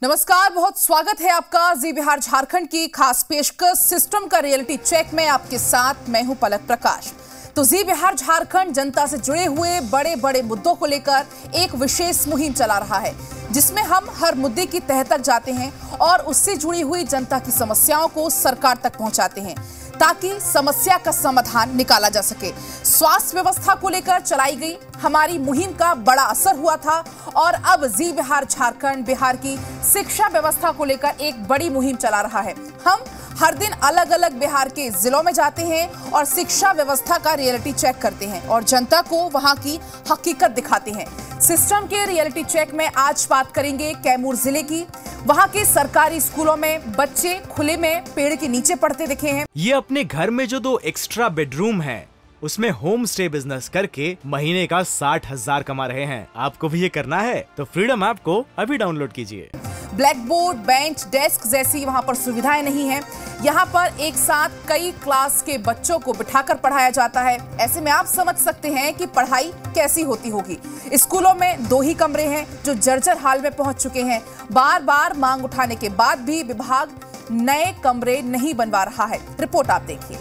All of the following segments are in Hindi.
नमस्कार, बहुत स्वागत है आपका जी बिहार झारखंड की खास पेशकश सिस्टम का रियलिटी चेक में आपके साथ मैं हूं पलक प्रकाश। तो जी बिहार झारखंड जनता से जुड़े हुए बड़े बड़े मुद्दों को लेकर एक विशेष मुहिम चला रहा है, जिसमें हम हर मुद्दे की तह तक जाते हैं और उससे जुड़ी हुई जनता की समस्याओं को सरकार तक पहुंचाते हैं ताकि समस्या का समाधान निकाला जा सके। स्वास्थ्य व्यवस्था को लेकर चलाई गई हमारी मुहिम का बड़ा असर हुआ था और अब जी बिहार झारखंड बिहार की शिक्षा व्यवस्था को लेकर एक बड़ी मुहिम चला रहा है। हम हर दिन अलग अलग बिहार के जिलों में जाते हैं और शिक्षा व्यवस्था का रियलिटी चेक करते हैं और जनता को वहां की हकीकत दिखाते हैं। सिस्टम के रियलिटी चेक में आज बात करेंगे कैमूर जिले की। वहां के सरकारी स्कूलों में बच्चे खुले में पेड़ के नीचे पढ़ते दिखे हैं। ये अपने घर में जो 2 एक्स्ट्रा बेडरूम है उसमें होम स्टे बिजनेस करके महीने का 60,000 कमा रहे हैं। आपको भी ये करना है तो फ्रीडम ऐप को अभी डाउनलोड कीजिए। ब्लैक बोर्ड, बेंच, डेस्क जैसी वहां पर सुविधाएं नहीं है। यहाँ पर एक साथ कई क्लास के बच्चों को बिठाकर पढ़ाया जाता है। ऐसे में आप समझ सकते हैं कि पढ़ाई कैसी होती होगी। स्कूलों में 2 ही कमरे हैं जो जर्जर हाल में पहुंच चुके हैं। बार बार मांग उठाने के बाद भी विभाग नए कमरे नहीं बनवा रहा है। रिपोर्ट आप देखिए।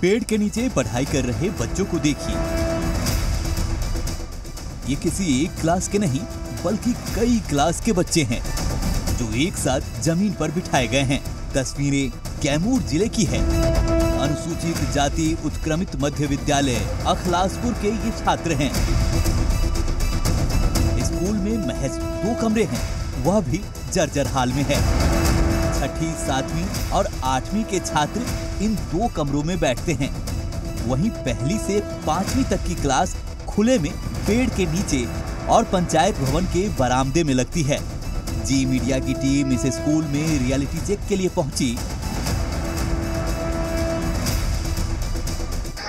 पेड़ के नीचे पढ़ाई कर रहे बच्चों को देखिए। ये किसी एक क्लास के नहीं बल्कि कई क्लास के बच्चे हैं जो एक साथ जमीन पर बिठाए गए हैं। तस्वीरें कैमूर जिले की है। अनुसूचित जाति उत्क्रमित मध्य विद्यालय अखलासपुर के ये छात्र हैं। स्कूल में महज 2 कमरे हैं, वह भी जर्जर हाल में है। 6ठी, 7वीं और 8वीं के छात्र इन 2 कमरों में बैठते हैं। वहीं 1ली से 5वीं तक की क्लास खुले में पेड़ के नीचे और पंचायत भवन के बरामदे में लगती है। जी मीडिया की टीम इस स्कूल में रियलिटी चेक के लिए पहुंची।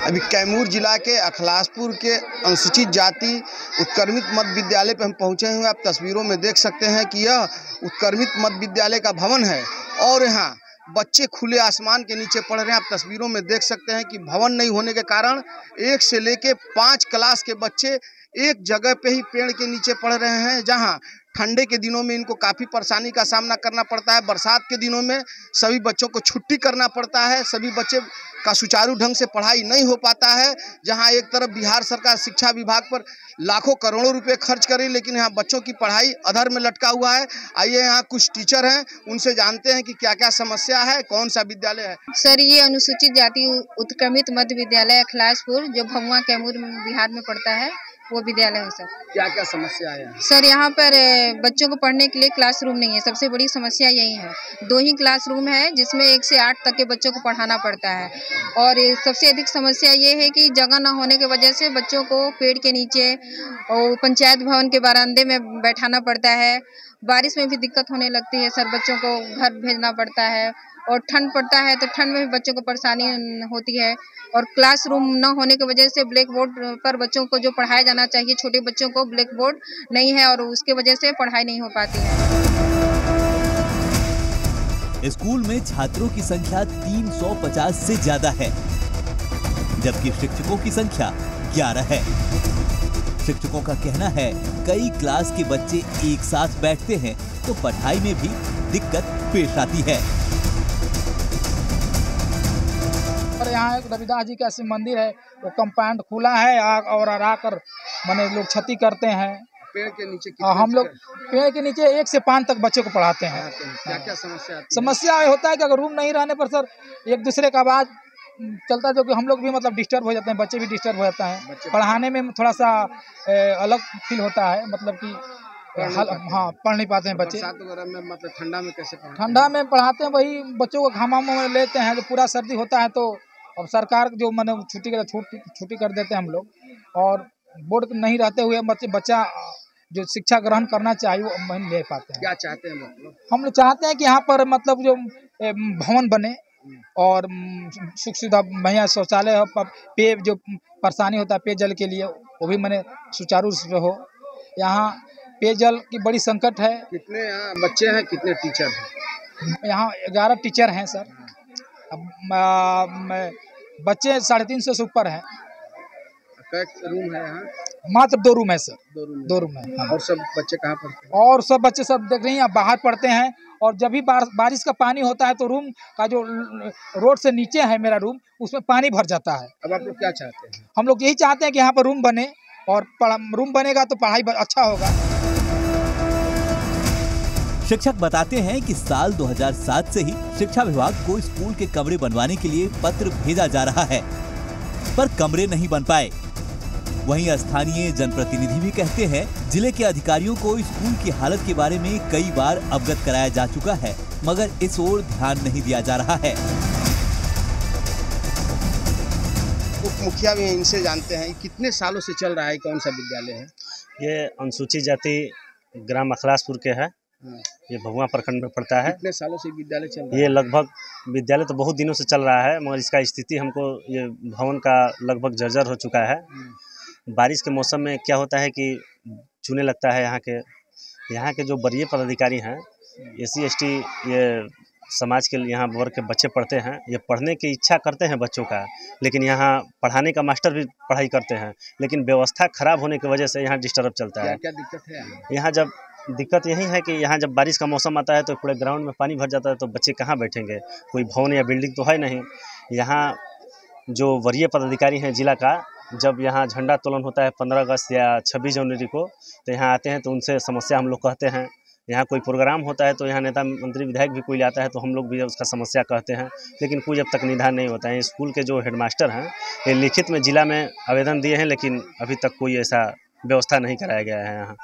अभी कैमूर जिला के अखलासपुर के अनुसूचित जाति उत्क्रमित मध्य विद्यालय पर हम पहुंचे हुए। आप तस्वीरों में देख सकते हैं कि यह उत्क्रमित मध्य विद्यालय का भवन है और यहाँ बच्चे खुले आसमान के नीचे पढ़ रहे हैं। आप तस्वीरों में देख सकते हैं कि भवन नहीं होने के कारण 1 से लेके 5 क्लास के बच्चे एक जगह पे ही पेड़ के नीचे पढ़ रहे हैं, जहां ठंडे के दिनों में इनको काफ़ी परेशानी का सामना करना पड़ता है। बरसात के दिनों में सभी बच्चों को छुट्टी करना पड़ता है। सभी बच्चे का सुचारू ढंग से पढ़ाई नहीं हो पाता है। जहां एक तरफ बिहार सरकार शिक्षा विभाग पर लाखों करोड़ों रुपए खर्च करे, लेकिन यहाँ बच्चों की पढ़ाई अधर में लटका हुआ है। आइए यहाँ कुछ टीचर हैं, उनसे जानते हैं कि क्या क्या समस्या है, कौन सा विद्यालय है। सर, ये अनुसूचित जाति उत्क्रमित मध्य विद्यालय अखलासपुर जो भभुआ कैमूर बिहार में पड़ता है, वो विद्यालय है सर। क्या क्या समस्या है सर? यहाँ पर बच्चों को पढ़ने के लिए क्लासरूम नहीं है। सबसे बड़ी समस्या यही है। 2 ही क्लासरूम है जिसमें 1 से 8 तक के बच्चों को पढ़ाना पड़ता है। और सबसे अधिक समस्या ये है कि जगह न होने की वजह से बच्चों को पेड़ के नीचे और पंचायत भवन के बरामदे में बैठाना पड़ता है। बारिश में भी दिक्कत होने लगती है सर, बच्चों को घर भेजना पड़ता है। और ठंड पड़ता है तो ठंड में भी बच्चों को परेशानी होती है। और क्लासरूम न होने की वजह से ब्लैक बोर्ड पर बच्चों को जो पढ़ाया जाना चाहिए, छोटे बच्चों को ब्लैक बोर्ड नहीं है और उसके वजह से पढ़ाई नहीं हो पाती है। स्कूल में छात्रों की संख्या 350 से ज्यादा है, जबकि शिक्षकों की संख्या 11 है। शिक्षकों का कहना है कई क्लास के बच्चे एक साथ बैठते हैं तो पढ़ाई में भी दिक्कत पेश आती है। और यहाँ एक रविदास जी का शिव मंदिर है, वो कंपाउंड खुला है और आकर माने लोग क्षति करते हैं। पेड़ के नीचे हम लोग पेड़ के नीचे 1 से 5 तक बच्चे को पढ़ाते हैं। क्या क्या समस्या आती है? समस्या होता है कि अगर रूम नहीं रहने पर सर एक दूसरे का आवाज चलता है, जो कि हम लोग भी मतलब डिस्टर्ब हो जाते हैं, बच्चे भी डिस्टर्ब हो जाता है। पढ़ाने में थोड़ा सा अलग फील होता है, मतलब कि हाँ पढ़ नहीं पाते हैं बच्चे। में मतलब ठंडा में कैसे ठंडा में पढ़ाते हैं, वही बच्चों को घामा में लेते हैं। जो पूरा सर्दी होता है तो अब सरकार जो मैंने छुट्टी कर देते हैं हम लोग, और बोर्ड नहीं रहते हुए बच्चा जो शिक्षा ग्रहण करना चाहिए वो नहीं ले पाते हैं। क्या चाहते हैं हम लोग चाहते हैं कि यहाँ पर मतलब जो भवन बने और सुख सुविधा बढ़िया शौचालय हो, पेय जो परेशानी होता है पेयजल के लिए वो भी मैंने सुचारू रूप से हो। यहाँ पेयजल की बड़ी संकट है। कितने यहाँ बच्चे हैं, कितने टीचर हैं? यहाँ 11 टीचर हैं सर। अब बच्चे 350 से ऊपर हैं। रूम है यहाँ? मात्र 2 रूम है सर। 2 रूम है। हाँ। और सब बच्चे कहाँ पढ़ते हैं? और सब बच्चे सब देख रही हैं बाहर पढ़ते हैं। और जब भी बारिश का पानी होता है तो रूम का जो रोड से नीचे है मेरा रूम, उसमें पानी भर जाता है। अब आप लोग क्या चाहते हैं? हम लोग यही चाहते हैं कि यहाँ पर रूम बने, और रूम बनेगा तो पढ़ाई अच्छा होगा। शिक्षक बताते हैं कि साल 2007 से ही शिक्षा विभाग को स्कूल के कमरे बनवाने के लिए पत्र भेजा जा रहा है, पर कमरे नहीं बन पाए। वहीं स्थानीय जनप्रतिनिधि भी कहते हैं जिले के अधिकारियों को स्कूल की हालत के बारे में कई बार अवगत कराया जा चुका है, मगर इस ओर ध्यान नहीं दिया जा रहा है। उप मुखिया भी इनसे जानते हैं कितने सालों से चल रहा है, कौन सा विद्यालय है ये? अनुसूचित जाति ग्राम अखलासपुर के है। ये भगवा प्रखंड में पड़ता है। कितने सालों से विद्यालय चल रहा है? ये लगभग विद्यालय तो बहुत दिनों से चल रहा है, मगर इसका स्थिति हमको, ये भवन का लगभग जर्जर हो चुका है। बारिश के मौसम में क्या होता है कि चूने लगता है। यहाँ के जो वरीय पदाधिकारी हैं, SC ST ये समाज के यहाँ वर्ग के बच्चे पढ़ते हैं। ये पढ़ने की इच्छा करते हैं बच्चों का, लेकिन यहाँ पढ़ाने का मास्टर भी पढ़ाई करते हैं, लेकिन व्यवस्था खराब होने की वजह से यहाँ डिस्टर्ब चलता है। क्या दिक्कत है यहाँ? जब दिक्कत यही है कि यहाँ जब बारिश का मौसम आता है तो पूरे ग्राउंड में पानी भर जाता है, तो बच्चे कहाँ बैठेंगे? कोई भवन या बिल्डिंग तो है नहीं। यहाँ जो वरीय पदाधिकारी हैं जिला का, जब यहाँ झंडा तोलन होता है 15 अगस्त या 26 जनवरी को, तो यहाँ आते हैं तो उनसे समस्या हम लोग कहते हैं। यहाँ कोई प्रोग्राम होता है तो यहाँ नेता मंत्री विधायक भी कोई आता है तो हम लोग भी उसका समस्या कहते हैं, लेकिन कोई अब तक निदान नहीं होता है। स्कूल के जो हेडमास्टर हैं ये लिखित में जिला में आवेदन दिए हैं, लेकिन अभी तक कोई ऐसा व्यवस्था नहीं कराया गया है यहाँ।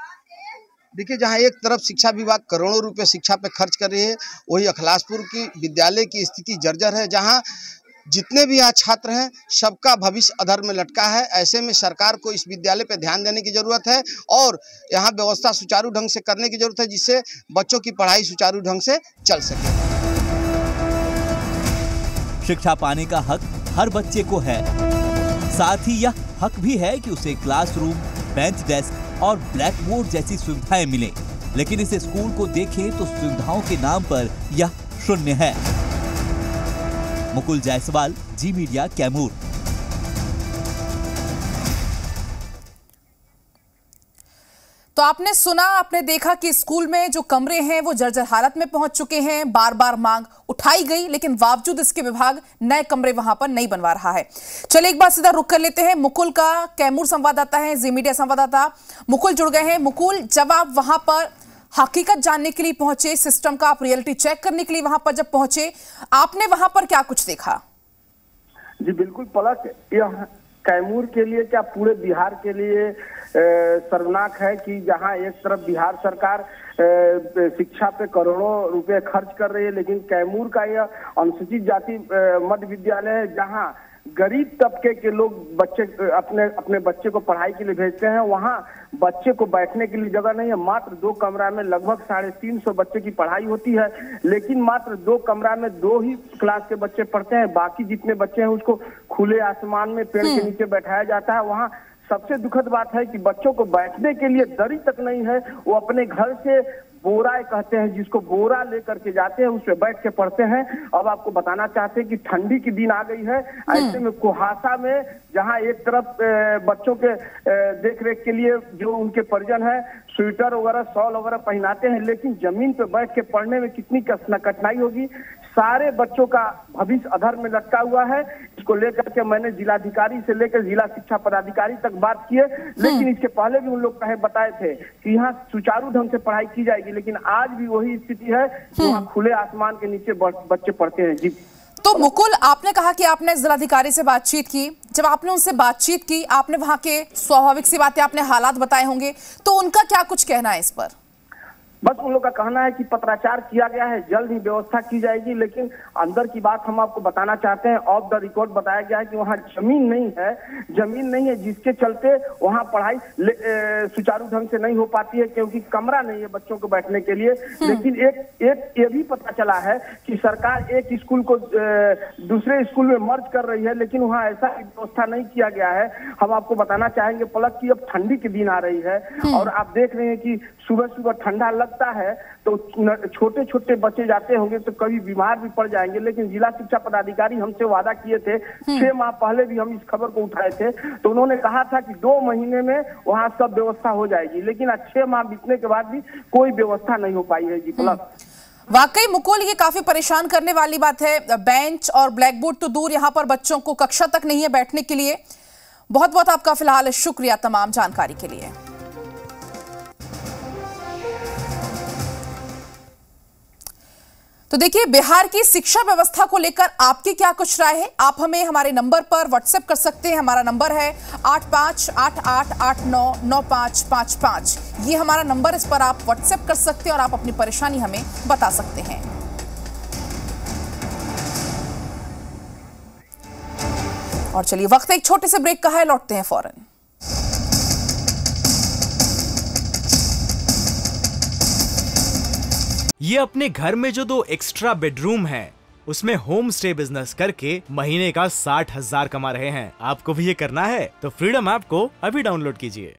देखिए, जहाँ एक तरफ शिक्षा विभाग करोड़ों रुपए शिक्षा पे खर्च कर रही है, वही अखलासपुर की विद्यालय की स्थिति जर्जर है। जहाँ जितने भी यहाँ छात्र हैं सबका भविष्य अधर में लटका है। ऐसे में सरकार को इस विद्यालय पर ध्यान देने की जरूरत है और यहाँ व्यवस्था सुचारू ढंग से करने की जरूरत है, जिससे बच्चों की पढ़ाई सुचारू ढंग से चल सके। शिक्षा पाने का हक हर बच्चे को है, साथ ही यह हक भी है कि उसे क्लासरूम, बेंच डेस्क और ब्लैक बोर्ड जैसी सुविधाएं मिले। लेकिन इस स्कूल को देखें तो सुविधाओं के नाम पर यह शून्य है। मुकुल जायसवाल, जी मीडिया, कैमूर। तो आपने सुना, आपने देखा कि स्कूल में जो कमरे हैं वो जर्जर हालत में पहुंच चुके हैं। बार बार मांग उठाई गई, लेकिन बावजूद इसके विभाग नए कमरे वहां पर नहीं बनवा रहा है। चलिए एक बार सीधा रुक कर लेते हैं मुकुल का। कैमूर संवाददाता है, जी मीडिया संवाददाता मुकुल जुड़ गए हैं। मुकुल, जब आप वहां पर हकीकत जानने के लिए पहुंचे, सिस्टम का आप रियलिटी चेक करने के लिए वहां पर जब पहुंचे, आपने वहां पर क्या कुछ देखा? जी बिल्कुल पलक, यह कैमूर के लिए क्या पूरे बिहार के लिए शर्मनाक है कि जहां एक तरफ बिहार सरकार शिक्षा पे करोड़ों रुपए खर्च कर रही है, लेकिन कैमूर का यह अनुसूचित जाति मध्य विद्यालय है जहां गरीब तबके के लोग बच्चे अपने बच्चे को पढ़ाई के लिए भेजते हैं। वहां बच्चे को बैठने के लिए जगह नहीं है। मात्र 2 कमरा में लगभग 350 बच्चे की पढ़ाई होती है, लेकिन मात्र 2 कमरा में 2 ही क्लास के बच्चे पढ़ते हैं। बाकी जितने बच्चे हैं उसको खुले आसमान में पेड़ के नीचे बैठाया जाता है। वहाँ सबसे दुखद बात है कि बच्चों को बैठने के लिए दरी तक नहीं है। वो अपने घर से बोरा कहते हैं, जिसको बोरा लेकर के जाते हैं, उस पे बैठ के पढ़ते हैं। अब आपको बताना चाहते हैं कि ठंडी की दिन आ गई है। ऐसे में कुहासा में जहां एक तरफ बच्चों के देख रेख के लिए जो उनके परिजन है स्वेटर वगैरह, शॉल वगैरह पहनाते हैं, लेकिन जमीन पे बैठ के पढ़ने में कितनी कठिनाई होगी। सारे बच्चों का भविष्य अधर में लटका हुआ है। इसको लेकर के मैंने जिलाधिकारी से लेकर जिला शिक्षा पदाधिकारी तक बात की है, लेकिन इसके पहले भी उन लोग बताए थे कि यहाँ सुचारू ढंग से पढ़ाई की जाएगी, लेकिन आज भी वही स्थिति है। वहाँ खुले आसमान के नीचे बच्चे पढ़ते हैं। जी तो मुकुल, आपने कहा कि आपने जिलाधिकारी से बातचीत की। जब आपने उनसे बातचीत की, आपने वहां के स्वाभाविक सी बातें, आपने हालात बताए होंगे, तो उनका क्या कुछ कहना है इस पर? बस उन लोग का कहना है कि पत्राचार किया गया है, जल्द ही व्यवस्था की जाएगी। लेकिन अंदर की बात हम आपको बताना चाहते हैं, ऑफ द रिकॉर्ड बताया गया है कि वहाँ जमीन नहीं है, जिसके चलते वहाँ पढ़ाई सुचारू ढंग से नहीं हो पाती है, क्योंकि कमरा नहीं है बच्चों को बैठने के लिए। लेकिन एक ये भी पता चला है कि सरकार एक स्कूल को दूसरे स्कूल में मर्ज कर रही है, लेकिन वहाँ ऐसा व्यवस्था नहीं किया गया है। हम आपको बताना चाहेंगे पलक की अब ठंडी के दिन आ रही है और आप देख रहे हैं कि सुबह सुबह ठंडा लगता है तो छोटे छोटे बच्चे जाते होंगे तो कभी बीमार भी पड़ जाएंगे। लेकिन जिला शिक्षा पदाधिकारी हमसे वादा किए थे, 6 माह पहले भी हम इस खबर को उठाए थे, तो उन्होंने कहा था कि 2 महीने में वहाँ सब व्यवस्था हो जाएगी। लेकिन आज 6 माह बीतने के बाद भी कोई व्यवस्था नहीं हो पाई है जी। पलक वाकई मुकुल, ये काफी परेशान करने वाली बात है। बेंच और ब्लैक बोर्ड तो दूर, यहाँ पर बच्चों को कक्षा तक नहीं है बैठने के लिए। बहुत बहुत आपका फिलहाल शुक्रिया तमाम जानकारी के लिए। तो देखिए, बिहार की शिक्षा व्यवस्था को लेकर आपकी क्या कुछ राय है, आप हमें हमारे नंबर पर व्हाट्सएप कर सकते हैं। हमारा नंबर है 8588899555। ये हमारा नंबर, इस पर आप व्हाट्सएप कर सकते हैं और आप अपनी परेशानी हमें बता सकते हैं। और चलिए, वक्त एक छोटे से ब्रेक का है, लौटते हैं फौरन। ये अपने घर में जो 2 एक्स्ट्रा बेडरूम है उसमें होम स्टे बिजनेस करके महीने का 60,000 कमा रहे हैं। आपको भी ये करना है तो फ्रीडम ऐप को अभी डाउनलोड कीजिए।